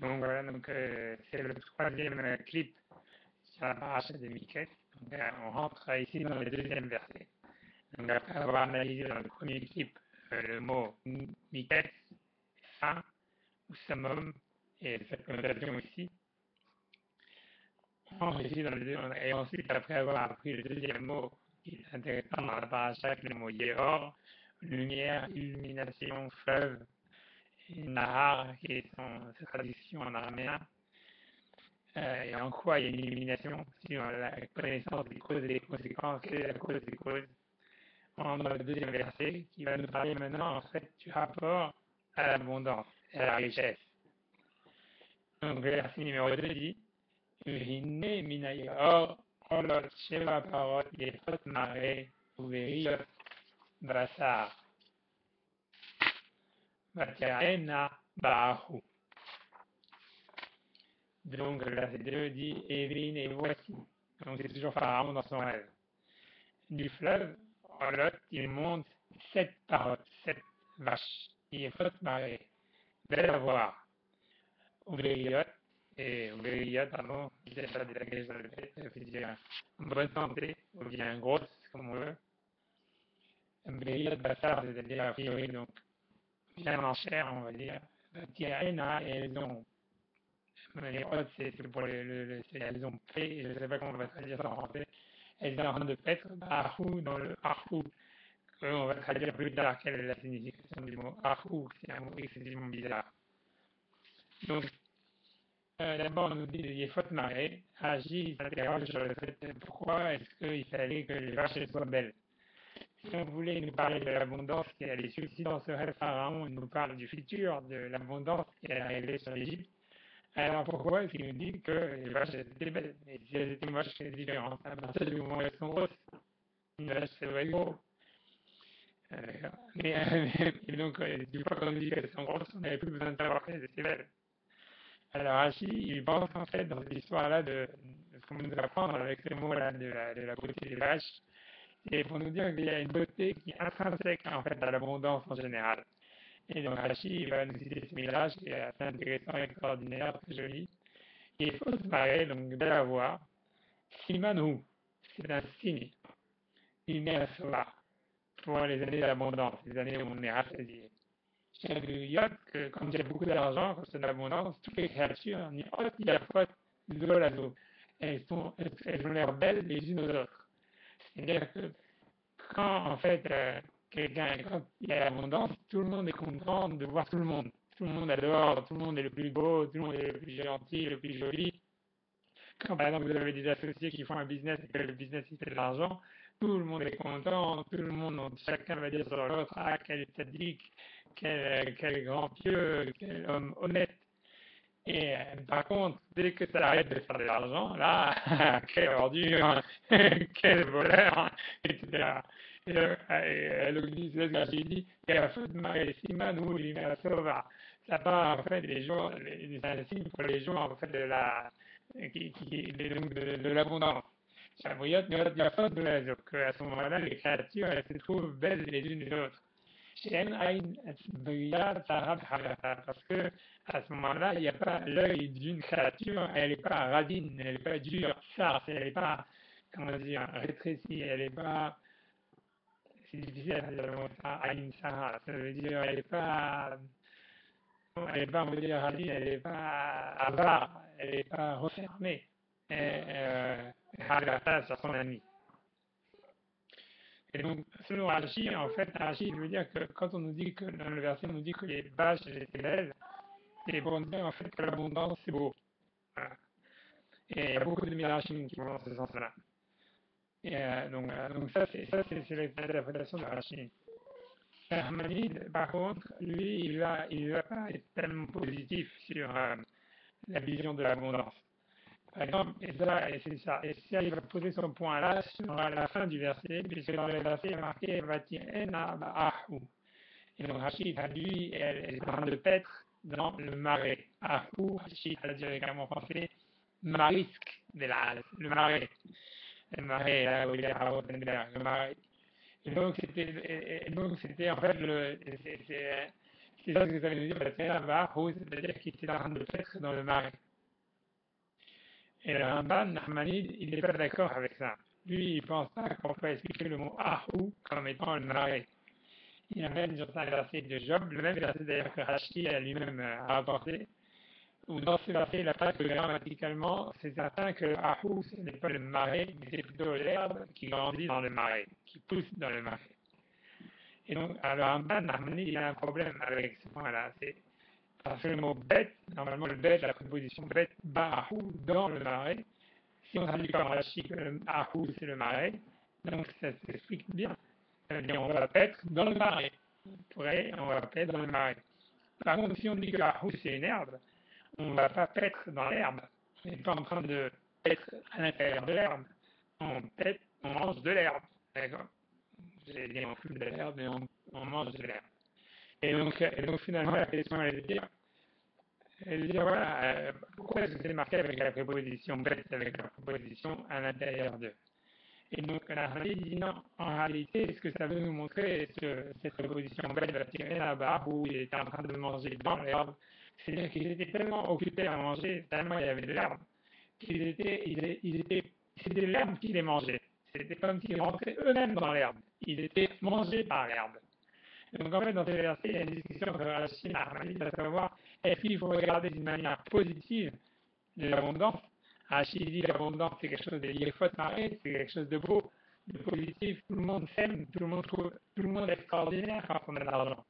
Donc voilà, c'est le troisième clip sur la paracha de Miquel. Donc on rentre ici dans le deuxième verset. Donc après avoir analysé dans le premier clip le mot Miquel, fin ou summum, et cette connotation aussi, on rentre ici dans le deuxième, et ensuite après avoir appris le deuxième mot qui est intéressant dans la paracha, le mot Yehor, lumière, illumination, fleuve, et Nahar, qui est sa traduction en araméen. Et en quoi il y a une illumination sur la connaissance des causes et des conséquences, quelle est la cause des causes. On dans le deuxième verset qui va nous parler maintenant en fait du rapport à l'abondance et à la richesse. Donc le verset numéro 2 dit Vine minayor olot sheva parot yefot mare uveriot basar vatiaena ba'ahu. Donc le verset 2 dit Evin et voici. Donc c'est toujours Pharaon dans son rêve. Du fleuve, en lot, il monte 7 vaches. Il est fort marée. Belle à voir. Ouvriot, pardon, je sais pas de laquelle je vais dire en bonne santé, ou bien grosse, comme on veut. Ouvriot bâtard, c'est-à-dire a priori, donc, bien en chair, on va dire. Tiaena, et elles ont, les autres, c'est pour elles ont fait, je ne sais pas comment on va traduire ça en français, elles sont en train de paître, Ahou, dans le Ahou. On va traduire plus tard quelle est la signification du mot Ahou, c'est un mot excessivement bizarre. Donc, d'abord, on nous dit qu'il est faute marée. Agis s'interroge sur le fait pourquoi est-ce qu'il fallait que les vaches soient belles. Si on voulait nous parler de l'abondance qui allait succéder dans ce rêve pharaon, il nous parle du futur, de l'abondance qui allait arriver sur l'Égypte. Alors pourquoi est-ce qu'il nous dit que les vaches étaient belles? Et si elles étaient moches, c'est différent. À partir du moment où elles sont grosses, une vache, c'est vrai gros. Et donc, du coup, quand on dit qu'elles sont grosses, on n'avait plus besoin de savoir qu'elles étaient belles. Alors, Hachi, il pense en fait dans cette histoire-là de ce qu'on nous apprendre avec ce mot-là de la beauté des vaches, et pour nous dire qu'il y a une beauté qui est intrinsèque en fait à l'abondance en général. Et donc, Hachi, il va nous citer ce mirage qui est assez intéressant, extraordinaire, très joli. Et il faut se marrer, donc belle à voir. Simanou, c'est un signe. Inersoa, pour les années d'abondance, les années où on est rassasié. Que quand il y a beaucoup d'argent, quand c'est de l'abondance, toutes les créatures, ni autre ni la faute, l'olazo. Elles ont l'air belles les unes aux autres. C'est-à-dire que quand, en fait, quand il y a l'abondance, tout le monde est content de voir tout le monde. Tout le monde adore, tout le monde est le plus beau, tout le monde est le plus gentil, le plus joli. Quand par exemple vous avez des associés qui font un business et que le business il fait de l'argent, tout le monde est content, tout le monde, chacun va dire sur l'autre, ah quel sadique, quel grand pieux, quel homme honnête. Et par contre, dès que ça arrête de faire de l'argent, là, quelle ordure, quel voleur, etc. Et l'Église dit, et la faute de Marie Simon ou l'Imera Sova, ça part en fait des jours, des insignes pour les jours en fait de de l'abondance. Shavuot, la faute de l'azur, qu'à ce moment-là, les créatures, elles se trouvent belles les unes les autres. Parce que à ce moment-là, il n'y a pas l'œil d'une créature, elle n'est pas radine, elle n'est pas dure, farce, elle n'est pas, comment dire, rétrécie, elle n'est pas, c'est difficile à dire ça, ça veut dire, elle n'est pas, on veut dire, radine, elle n'est pas avare, elle n'est pas refermée. Hargata sur son ami. Et donc, selon Rashi, en fait, Rashi veut dire que quand on nous dit que, dans le verset, on nous dit que les vaches étaient belles, c'est pour dire en fait que l'abondance c'est beau. Voilà. Et il y a beaucoup de mirachim qui vont dans ce sens-là. Et donc ça, c'est l'interprétation de Rashi. Ahmadid, par contre, lui, il va pas être tellement positif sur la vision de l'abondance. Par exemple, c'est ça, il va poser son point là sur la fin du verset, puisque dans le verset, il y a marqué Vatiena Ba'ahu. Et donc Rachid traduit, elle est en train de paître dans le marais. Ahu, Rachid traduit également en français, marisque, le marais. Le marais, là où il y a le marais. Et donc c'était en fait C'est ça ce que ça veut dire, c'est-à-dire qu'il était en train de paître dans le marais. Et le Ramban, Nahmanide, il n'est pas d'accord avec ça. Lui, il pense pas qu'on peut expliquer le mot Ahou comme étant le marais. Il amène sur ça un verset de Job, le même verset d'ailleurs que Rashi a lui-même rapporté, où dans ce verset, il attaque que grammaticalement, c'est certain que Ahou, ce n'est pas le marais, mais c'est plutôt l'herbe qui grandit dans le marais, qui pousse dans le marais. Et donc, alors en bas, Nahmanide, il a un problème avec ce point-là. C'est parce que le mot bête, normalement le bête, la préposition bête, Bahou, dans le marais, si on traduit comme Rashi que le Ahou, c'est le marais, donc ça s'explique bien. Ça veut dire on va paître dans le marais. On va paître dans le marais. Par contre, si on dit que Ahou, c'est une herbe, on ne va pas paître dans l'herbe. On n'est pas en train de paître à l'intérieur de l'herbe. On pète, on mange de l'herbe. D'accord. J'ai dit on fume de l'herbe, mais on mange de l'herbe. Et donc finalement, la question elle est de dire, voilà, pourquoi est-ce que c'est marqué avec la préposition bête, avec la préposition à l'intérieur d'eux? Et donc, la Hadith dit non, en réalité, ce que ça veut nous montrer, cette préposition bête va tirer là-bas, où il était en train de manger dans l'herbe, c'est-à-dire qu'ils étaient tellement occupés à manger, tellement il y avait de l'herbe, c'était l'herbe qui les mangeait. C'était comme s'ils rentraient eux-mêmes dans l'herbe. Ils étaient mangés par l'herbe. Donc en fait, dans ces versets, il y a une discussion entre Rachid et Ahmadis, à savoir est-ce qu'il faut regarder d'une manière positive de l'abondance. Rachid dit que l'abondance c'est quelque chose de c'est quelque chose de beau, de positif. Tout le monde s'aime, tout le monde est extraordinaire quand on a de l'argent.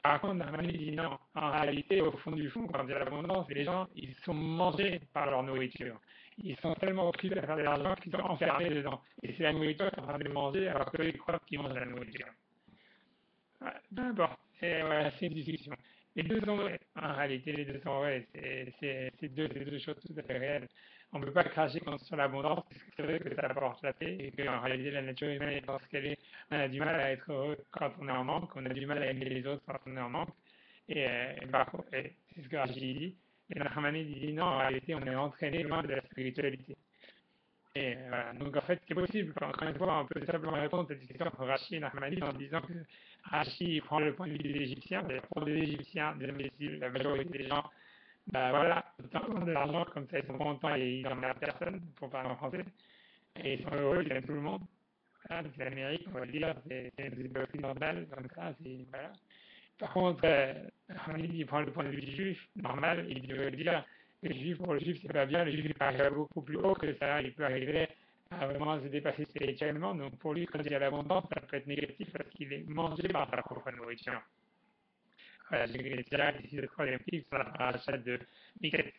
Par contre, Ahmadis dit non. En réalité, au fond du fond, quand il y a l'abondance, les gens, ils sont mangés par leur nourriture. Ils sont tellement occupés à faire de l'argent qu'ils sont enfermés dedans. Et c'est la nourriture qui est en train de les manger alors qu'ils croient qu'ils mangent la nourriture. Ouais, peu importe, c'est une discussion. Les deux sont vrais. En réalité, les deux sont vrais. C'est deux choses tout à fait réelles. On ne peut pas cracher sur l'abondance, parce que c'est vrai que ça apporte la paix, et qu'en réalité, la nature humaine est parce qu'elle est. On a du mal à être heureux quand on est en manque, on a du mal à aimer les autres quand on est en manque. Et c'est ce que Rachid dit. Et Nahmanide dit non, en réalité, on est entraîné loin de la spiritualité. Et voilà. Donc en fait, c'est possible. Encore une fois, on peut simplement répondre à cette discussion entre Rachid et Nahmanide en disant que Rachid prend le point de vue des Égyptiens, mais pour les Égyptiens, des imbéciles, la majorité des gens, bah voilà, autant de l'argent, comme ça ils sont contents et ils n'emmerdent personne, pour parler en français, et ils sont heureux, ils aiment tout le monde. Voilà, c'est l'Amérique, on va dire, c'est une société occidentale, comme ça, c'est voilà. Par contre, Ahmadiyya, il prend le point de vue du juif, normal, il veut dire que le juif, pour le juif, c'est pas bien, le juif, il peut arriver beaucoup plus haut que ça, il peut arriver à vraiment se dépasser spirituellement, donc pour lui, quand il y a l'abondance, ça peut être négatif parce qu'il est mangé par sa propre nourriture. Voilà, j'ai déjà ici le troisième clip sur la parachat de Miket.